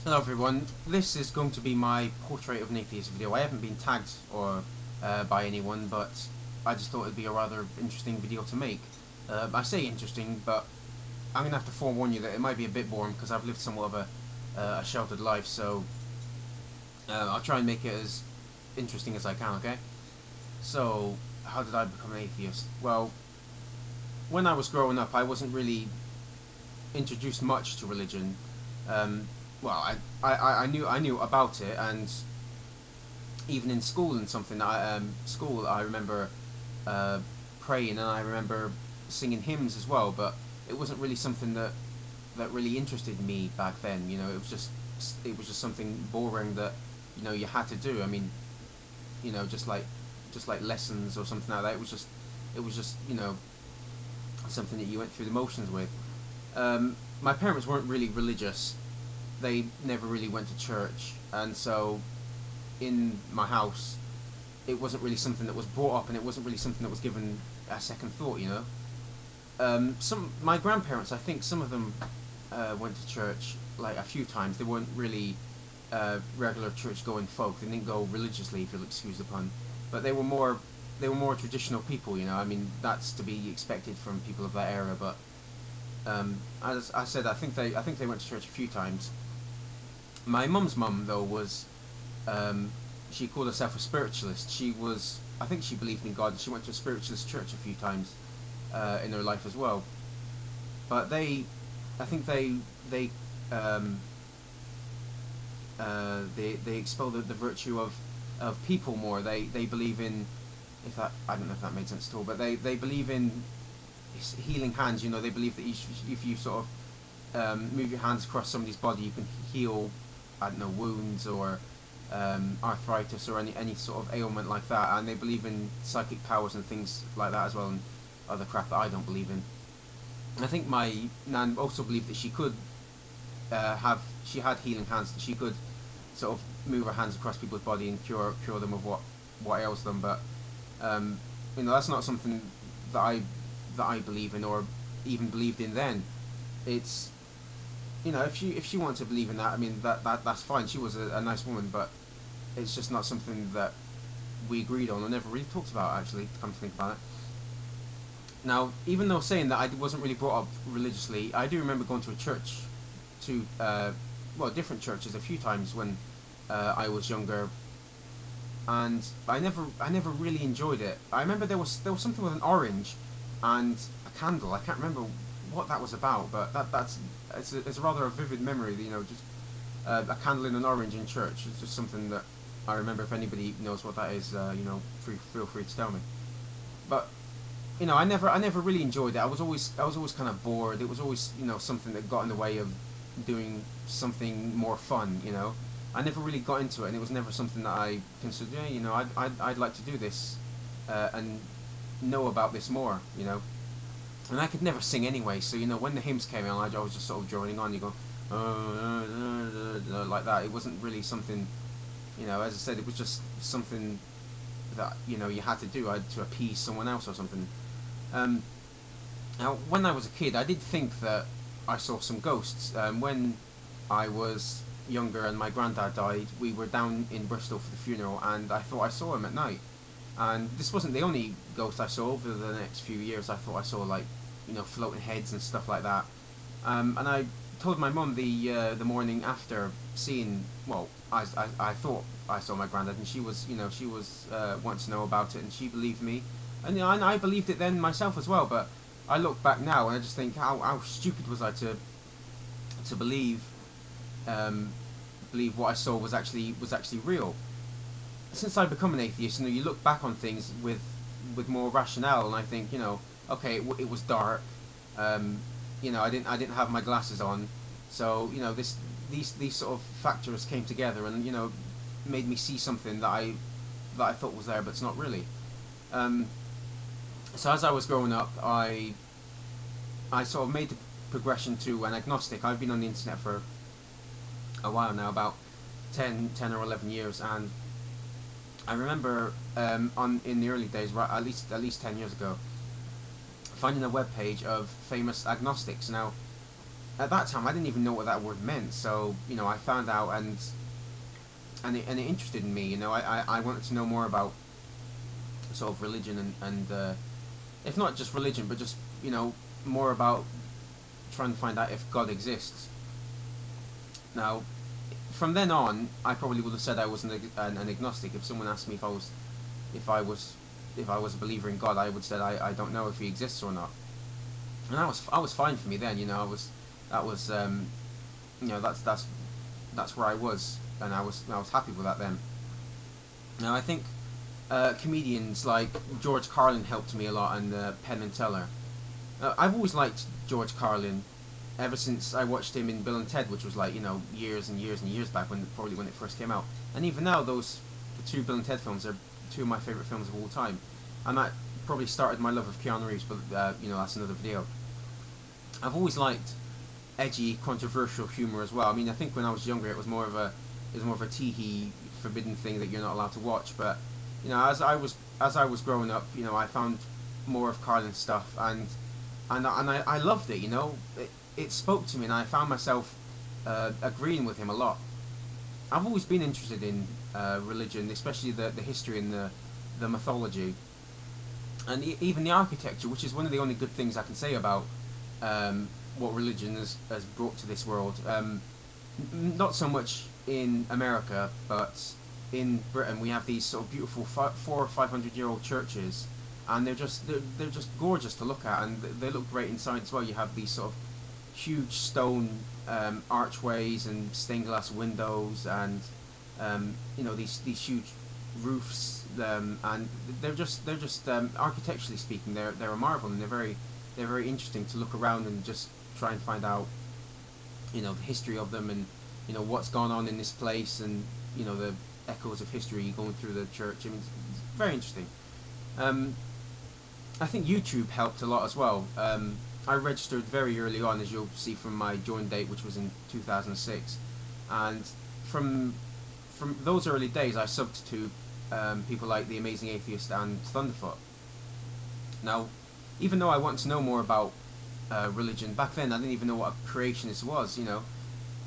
Hello everyone, this is going to be my portrait of an atheist video. I haven't been tagged or by anyone, but I just thought it'd be a rather interesting video to make. I say interesting, but I'm going to have to forewarn you that it might be a bit boring because I've lived somewhat of a sheltered life, so I'll try and make it as interesting as I can, okay? So, how did I become an atheist? Well, when I was growing up, I wasn't really introduced much to religion. Well, I knew about it, and even in school and something. School, I remember praying, and I remember singing hymns as well. But it wasn't really something that really interested me back then. You know, it was just something boring that you had to do. I mean, just like lessons or something like that. It was just something that you went through the motions with. My parents weren't really religious. They never really went to church, and so in my house it wasn't really something that was brought up, and it wasn't really something that was given a second thought. My grandparents, I think some of them went to church like a few times. They weren't really regular church going folk. They didn't go religiously, if you'll excuse the pun, but they were more traditional people. I mean, that's to be expected from people of that era. But as I said, I think they went to church a few times. My mum's mum, though, was she called herself a spiritualist. I think she believed in God, and she went to a spiritualist church a few times in her life as well. But I think they expel the virtue of people more. They believe in, I don't know if that made sense at all, but they believe in healing hands. They believe that if you sort of move your hands across somebody's body, you can heal, I don't know, wounds or arthritis or any sort of ailment like that. And they believe in psychic powers and things like that as well, and other crap that I don't believe in. I think my nan also believed that she could she had healing hands, that she could sort of move her hands across people's body and cure them of what ails them. But that's not something that I believe in, or even believed in then. It's if she wanted to believe in that, I mean that's fine. She was a nice woman, but it's just not something that we agreed on or never really talked about, actually, come to think about it. Now, even though saying that I wasn't really brought up religiously, I do remember going to a church, different churches a few times when I was younger, and I never really enjoyed it. I remember there was something with an orange and a candle. I can't remember what that was about, but it's rather a vivid memory. Just a candle in an orange in church. It's just something that I remember. If anybody knows what that is, feel free to tell me. But I never really enjoyed it. I was always kind of bored. It was always something that got in the way of doing something more fun. I never really got into it, and it was never something that I considered. I'd like to do this and know about this more. And I could never sing anyway, so when the hymns came on, I was just sort of joining on. You go like that. It wasn't really something, as I said, it was just something that you had to do to appease someone else or something. Now, when I was a kid, I did think that I saw some ghosts. When I was younger and my granddad died, we were down in Bristol for the funeral, and I thought I saw him at night. And this wasn't the only ghost I saw. Over the next few years, I thought I saw floating heads and stuff like that. And I told my mum the morning after seeing. Well, I thought I saw my granddad, and she was wanting to know about it, and she believed me, and and I believed it then myself as well. But I look back now and I just think how stupid was I to believe what I saw was actually real. Since I've become an atheist, you look back on things with more rationale, and I think, okay, it was dark. I didn't have my glasses on, so these sort of factors came together, and made me see something that I thought was there, but it's not really. So as I was growing up, I sort of made the progression to an agnostic. I've been on the internet for a while now, about 10 or 11 years, and I remember in the early days, right, at least 10 years ago, finding a web page of famous agnostics. Now, at that time I didn't even know what that word meant. So I found out, and it interested in me. I wanted to know more about sort of religion, and if not just religion, but just more about trying to find out if God exists. Now, from then on, I probably would have said I was an agnostic. If someone asked me if I was a believer in God, I would say I don't know if he exists or not. And I was fine for me then. That's where I was, and I was happy with that then. Now I think comedians like George Carlin helped me a lot, and Penn and Teller. I've always liked George Carlin ever since I watched him in Bill and Ted, which was like years and years and years back, probably when it first came out. And even now, the two Bill and Ted films are two of my favourite films of all time, and that probably started my love of Keanu Reeves. But that's another video. I've always liked edgy, controversial humour as well. I mean, I think when I was younger, it was more of a teehee, forbidden thing that you're not allowed to watch. But as I was growing up, I found more of Carlin's stuff, and I loved it. It spoke to me, and I found myself agreeing with him a lot. I've always been interested in religion, especially the history and the mythology, and even the architecture, which is one of the only good things I can say about what religion has brought to this world. Not so much in America, but in Britain we have these sort of beautiful 400 or 500-year-old churches, and they're just gorgeous to look at, and they look great inside as well. You have these sort of huge stone archways and stained glass windows, and these huge roofs, and they're just architecturally speaking, they're a marvel, and they're very interesting to look around and just try and find out the history of them, and what's gone on in this place, and the echoes of history going through the church. I mean, it's very interesting. I think YouTube helped a lot as well. I registered very early on, as you'll see from my join date, which was in 2006, and from those early days I subbed to people like The Amazing Atheist and Thunderfoot. Now, even though I wanted to know more about religion, back then I didn't even know what a creationist was.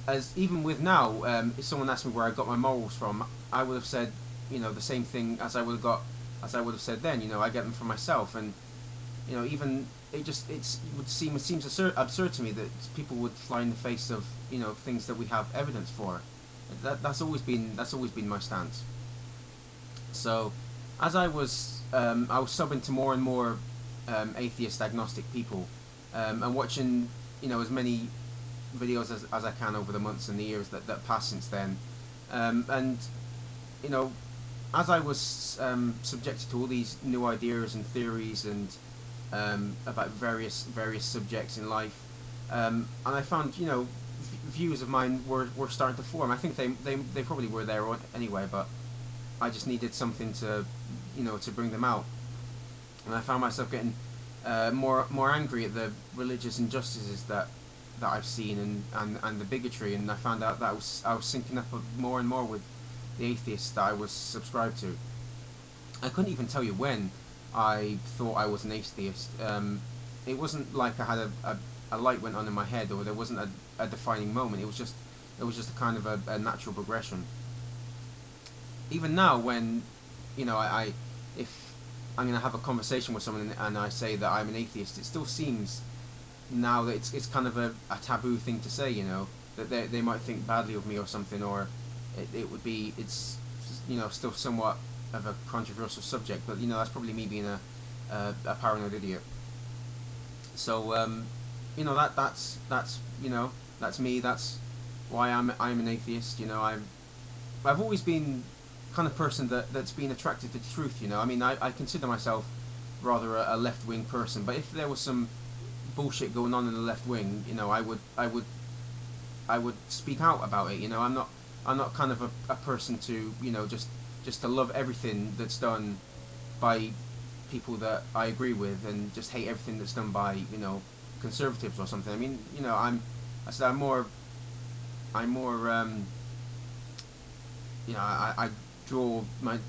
As even with now, if someone asked me where I got my morals from, I would have said the same thing as I would have said then. I get them from myself, and even it seems absurd to me that people would fly in the face of things that we have evidence for. That's always been my stance. So as I was subbing to more and more atheist, agnostic people, and watching as many videos as I can over the months and the years that passed since then, and as I was subjected to all these new ideas and theories and about various subjects in life, and I found views of mine were starting to form. I think they probably were there anyway, but I just needed something to to bring them out, and I found myself getting more angry at the religious injustices that I've seen, and the bigotry, and I found out that I was syncing up more and more with the atheists that I was subscribed to. I couldn't even tell you when I thought I was an atheist. It wasn't like I had a light went on in my head, or there wasn't a defining moment. It was just a kind of a natural progression. Even now, when if I'm going to have a conversation with someone and I say that I'm an atheist, it still seems now that it's kind of a taboo thing to say, that they might think badly of me or something, or it's still somewhat of a controversial subject. But that's probably me being a paranoid idiot. So that's me. That's why I'm an atheist. I've always been kind of person that's been attracted to truth. I mean, I consider myself rather a left-wing person, but if there was some bullshit going on in the left wing, I would speak out about it. I'm not kind of a person to just to love everything that's done by people that I agree with, and just hate everything that's done by conservatives or something. I mean, I'm more I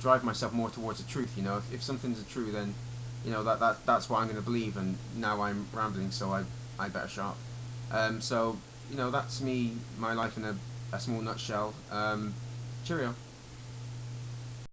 drive myself more towards the truth. If something's true, then that's what I'm going to believe. And now I'm rambling, so I better shut up. So, you know, that's me, my life in a small nutshell. Cheerio.